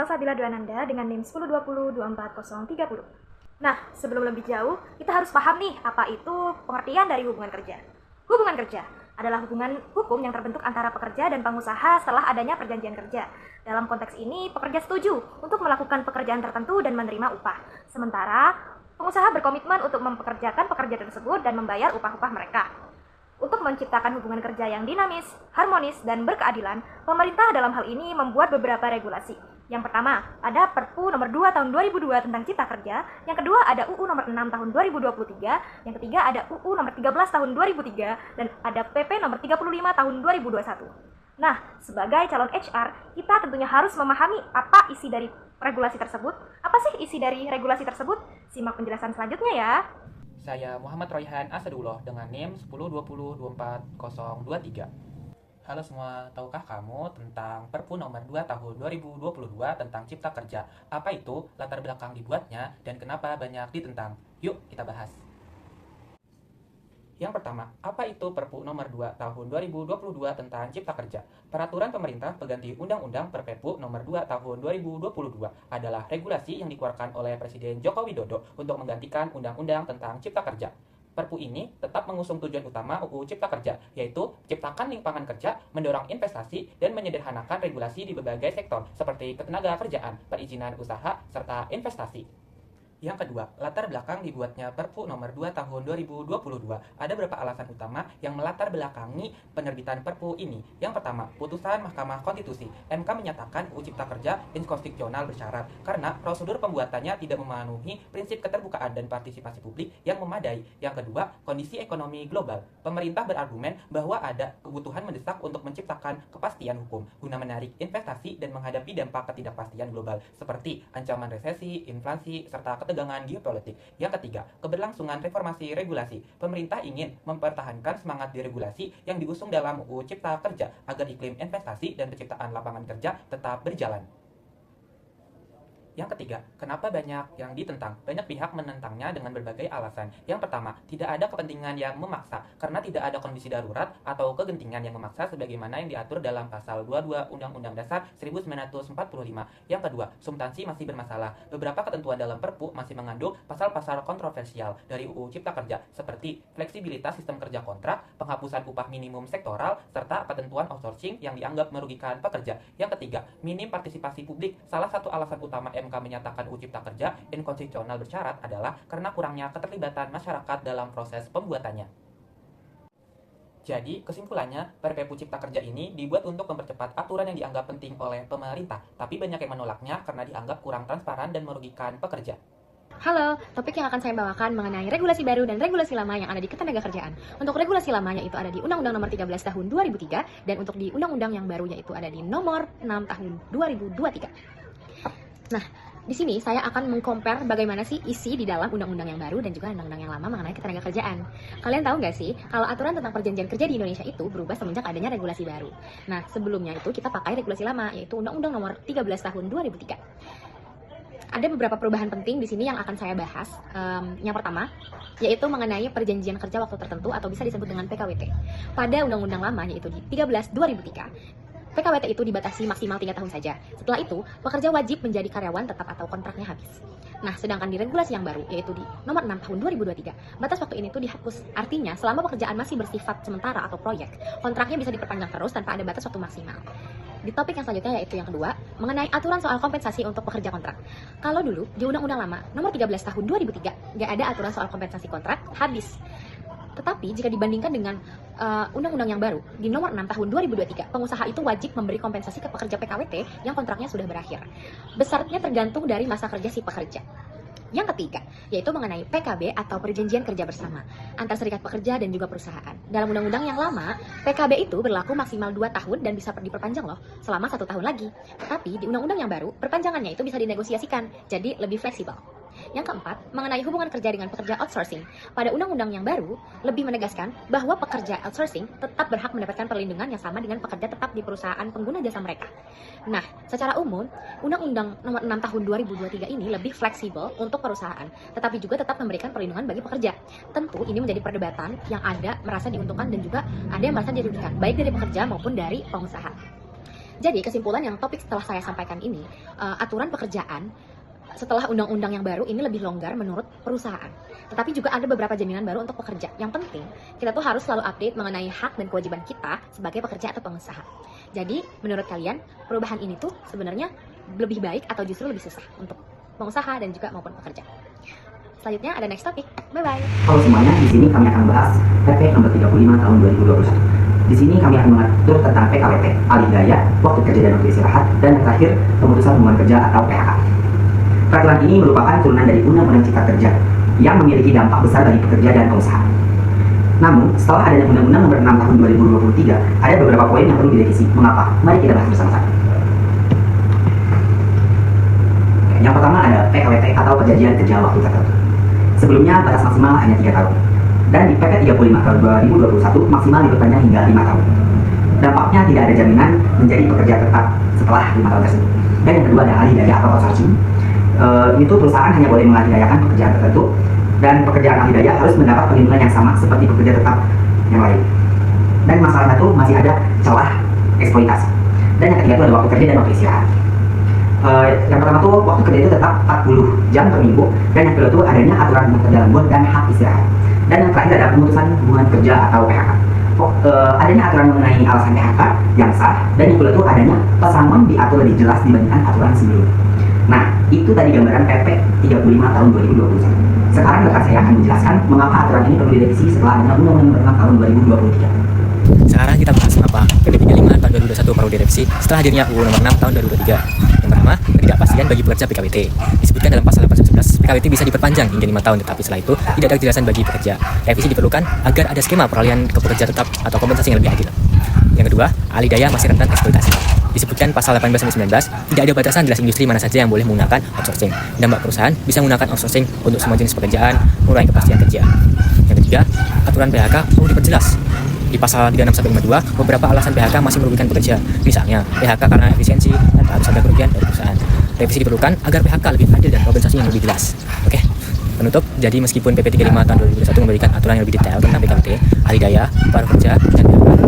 Salsabila Dwananda dengan NIM 1020240030. Nah, sebelum lebih jauh, kita harus paham nih apa itu pengertian dari hubungan kerja. Hubungan kerja adalah hubungan hukum yang terbentuk antara pekerja dan pengusaha setelah adanya perjanjian kerja. Dalam konteks ini, pekerja setuju untuk melakukan pekerjaan tertentu dan menerima upah. Sementara, pengusaha berkomitmen untuk mempekerjakan pekerja tersebut dan membayar upah-upah mereka. Untuk menciptakan hubungan kerja yang dinamis, harmonis, dan berkeadilan, pemerintah dalam hal ini membuat beberapa regulasi. Yang pertama, ada Perpu nomor 2 tahun 2002 tentang Cipta Kerja. Yang kedua, ada UU nomor 6 tahun 2023. Yang ketiga, ada UU nomor 13 tahun 2003. Dan ada PP nomor 35 tahun 2021. Nah, sebagai calon HR, kita tentunya harus memahami apa isi dari regulasi tersebut. Apa sih isi dari regulasi tersebut? Simak penjelasan selanjutnya ya. Saya Muhammad Royhan Asadullah dengan NIM 1020240023. Halo semua, tahukah kamu tentang Perpu nomor 2 tahun 2022 tentang Cipta Kerja? Apa itu, latar belakang dibuatnya, dan kenapa banyak ditentang? Yuk kita bahas. Yang pertama, apa itu Perpu nomor 2 tahun 2022 tentang Cipta Kerja? Peraturan pemerintah pengganti Undang-Undang Perppu nomor 2 tahun 2022 adalah regulasi yang dikeluarkan oleh Presiden Joko Widodo untuk menggantikan Undang-Undang tentang Cipta Kerja. Perpu ini tetap mengusung tujuan utama UU Cipta Kerja, yaitu ciptakan lapangan kerja, mendorong investasi, dan menyederhanakan regulasi di berbagai sektor seperti ketenagakerjaan, perizinan usaha, serta investasi. Yang kedua, latar belakang dibuatnya Perpu nomor 2 tahun 2022. Ada beberapa alasan utama yang melatar belakangi penerbitan Perpu ini. Yang pertama, putusan Mahkamah Konstitusi. MK menyatakan UU Cipta Kerja inkonstitusional bersyarat karena prosedur pembuatannya tidak memenuhi prinsip keterbukaan dan partisipasi publik yang memadai. Yang kedua, kondisi ekonomi global. Pemerintah berargumen bahwa ada kebutuhan mendesak untuk menciptakan kepastian hukum guna menarik investasi dan menghadapi dampak ketidakpastian global seperti ancaman resesi, inflasi, serta ketegangan geopolitik. Yang ketiga, keberlangsungan reformasi regulasi. Pemerintah ingin mempertahankan semangat deregulasi yang diusung dalam UU Cipta Kerja agar iklim investasi dan penciptaan lapangan kerja tetap berjalan. Yang ketiga, kenapa banyak yang ditentang? Banyak pihak menentangnya dengan berbagai alasan. Yang pertama, tidak ada kepentingan yang memaksa, karena tidak ada kondisi darurat atau kegentingan yang memaksa sebagaimana yang diatur dalam pasal 22 Undang-Undang Dasar 1945. Yang kedua, substansi masih bermasalah. Beberapa ketentuan dalam Perpu masih mengandung pasal-pasal kontroversial dari UU Cipta Kerja, seperti fleksibilitas sistem kerja kontrak, penghapusan upah minimum sektoral, serta ketentuan outsourcing yang dianggap merugikan pekerja. Yang ketiga, minim partisipasi publik. Salah satu alasan utama MK menyatakan UU Cipta Kerja inkonstitusional bersyarat adalah karena kurangnya keterlibatan masyarakat dalam proses pembuatannya. Jadi, kesimpulannya, Perpu Cipta Kerja ini dibuat untuk mempercepat aturan yang dianggap penting oleh pemerintah, tapi banyak yang menolaknya karena dianggap kurang transparan dan merugikan pekerja. Halo, topik yang akan saya bawakan mengenai regulasi baru dan regulasi lama yang ada di Ketenagakerjaan. Untuk regulasi lama yaitu ada di Undang-Undang Nomor 13 Tahun 2003 dan untuk di Undang-Undang yang baru yaitu ada di Nomor 6 Tahun 2023. Nah, di sini saya akan mengcompare bagaimana sih isi di dalam undang-undang yang baru dan juga undang-undang yang lama mengenai ketenagakerjaan. Kalian tahu nggak sih, kalau aturan tentang perjanjian kerja di Indonesia itu berubah semenjak adanya regulasi baru. Nah, sebelumnya itu kita pakai regulasi lama, yaitu Undang-Undang Nomor 13 Tahun 2003. Ada beberapa perubahan penting di sini yang akan saya bahas. Yang pertama, yaitu mengenai perjanjian kerja waktu tertentu atau bisa disebut dengan PKWT. Pada undang-undang lama, yaitu di 13/2003, PKWT itu dibatasi maksimal 3 tahun saja. Setelah itu, pekerja wajib menjadi karyawan tetap atau kontraknya habis. Nah, sedangkan di regulasi yang baru, yaitu di Nomor 6 Tahun 2023, batas waktu ini tuh dihapus. Artinya, selama pekerjaan masih bersifat sementara atau proyek, kontraknya bisa diperpanjang terus tanpa ada batas waktu maksimal. Di topik yang selanjutnya yaitu yang kedua, mengenai aturan soal kompensasi untuk pekerja kontrak. Kalau dulu, di Undang-Undang Lama, Nomor 13 Tahun 2003, nggak ada aturan soal kompensasi kontrak habis. Tetapi jika dibandingkan dengan undang-undang yang baru di Nomor 6 Tahun 2023, pengusaha itu wajib memberi kompensasi ke pekerja PKWT yang kontraknya sudah berakhir. Besarnya tergantung dari masa kerja si pekerja. Yang ketiga, yaitu mengenai PKB atau Perjanjian Kerja Bersama antar serikat pekerja dan juga perusahaan. Dalam undang-undang yang lama, PKB itu berlaku maksimal 2 tahun dan bisa diperpanjang loh selama 1 tahun lagi. Tetapi di undang-undang yang baru, perpanjangannya itu bisa dinegosiasikan, jadi lebih fleksibel. Yang keempat, mengenai hubungan kerja dengan pekerja outsourcing. Pada undang-undang yang baru, lebih menegaskan bahwa pekerja outsourcing tetap berhak mendapatkan perlindungan yang sama dengan pekerja tetap di perusahaan pengguna jasa mereka. Nah, secara umum, Undang-Undang Nomor 6 Tahun 2023 ini lebih fleksibel untuk perusahaan, tetapi juga tetap memberikan perlindungan bagi pekerja. Tentu, ini menjadi perdebatan yang ada merasa diuntungkan dan juga ada yang merasa dirugikan, baik dari pekerja maupun dari pengusaha. Jadi kesimpulan yang topik setelah saya sampaikan ini, aturan pekerjaan setelah undang-undang yang baru ini lebih longgar menurut perusahaan. Tetapi juga ada beberapa jaminan baru untuk pekerja. Yang penting, kita tuh harus selalu update mengenai hak dan kewajiban kita sebagai pekerja atau pengusaha. Jadi, menurut kalian, perubahan ini tuh sebenarnya lebih baik atau justru lebih susah untuk pengusaha dan juga maupun pekerja? Selanjutnya ada next topic. Bye-bye. Halo semuanya, di sini kami akan membahas PP nomor 35 tahun 2021. Di sini kami akan mengatur tentang PKWT, alih daya, waktu kerja dan waktu istirahat, dan yang terakhir, pemutusan hubungan kerja atau PHK. Peraturan ini merupakan turunan dari Undang-Undang Cipta Kerja yang memiliki dampak besar bagi pekerja dan pengusaha. Namun, setelah adanya Undang-Undang nomor 6 tahun 2023, ada beberapa poin yang perlu direvisi. Mengapa? Mari kita bahas bersama-sama. Yang pertama ada PKWT atau perjanjian kerja waktu tertentu. Sebelumnya batas maksimal hanya 3 tahun. Dan di PP 35 tahun 2021 maksimal diperpanjang hingga 5 tahun. Dampaknya tidak ada jaminan menjadi pekerja tetap setelah 5 tahun tersebut. Dan yang kedua ada alih daya atau outsourcing. Itu perusahaan hanya boleh mengalih dayakan pekerjaan tertentu dan pekerjaan alih daya harus mendapat perlindungan yang sama seperti pekerja tetap yang lain. Dan masalahnya itu masih ada celah eksploitasi. Dan yang ketiga itu ada waktu kerja dan waktu istirahat. Yang pertama tuh waktu kerja itu tetap 40 jam per minggu, dan yang kedua itu adanya aturan tentang kerja lembur dan hak istirahat. Dan yang terakhir ada pemutusan hubungan kerja atau PHK. Adanya aturan mengenai alasan PHK yang sah, dan yang kedua itu adanya pesangon diatur lebih jelas dibandingkan aturan sebelumnya. Nah, itu tadi gambaran PP 35 tahun 2021. Sekarang rekan saya akan menjelaskan mengapa aturan ini perlu direvisi setelah adanya Undang-Undang nomor 6 tahun 2023. Sekarang kita bahas mengapa PP 35 tahun 2021 perlu direvisi setelah hadirnya UU nomor 6 tahun 2023. Yang pertama, ketidakpastian bagi pekerja PKWT. Disebutkan dalam pasal 811, PKWT bisa diperpanjang hingga 5 tahun, tetapi setelah itu tidak ada kejelasan bagi pekerja. Revisi diperlukan agar ada skema peralihan ke pekerja tetap atau kompensasi yang lebih adil. Yang kedua, alih daya masih rentan eksploitasi. Disebutkan pasal 18-19, tidak ada batasan jelas industri mana saja yang boleh menggunakan outsourcing. Dampak perusahaan bisa menggunakan outsourcing untuk semua jenis pekerjaan, mengurangi kepastian kerja. Yang ketiga, aturan PHK perlu diperjelas. Di pasal 36-52, beberapa alasan PHK masih merugikan pekerja. Misalnya, PHK karena efisiensi tanpa harus ada kerugian dari perusahaan. Revisi diperlukan agar PHK lebih adil dan kompensasi yang lebih jelas. Oke, penutup, jadi meskipun PP 35 tahun 2021 memberikan aturan yang lebih detail tentang PKWT, alih daya, paruh kerja, dan PHK,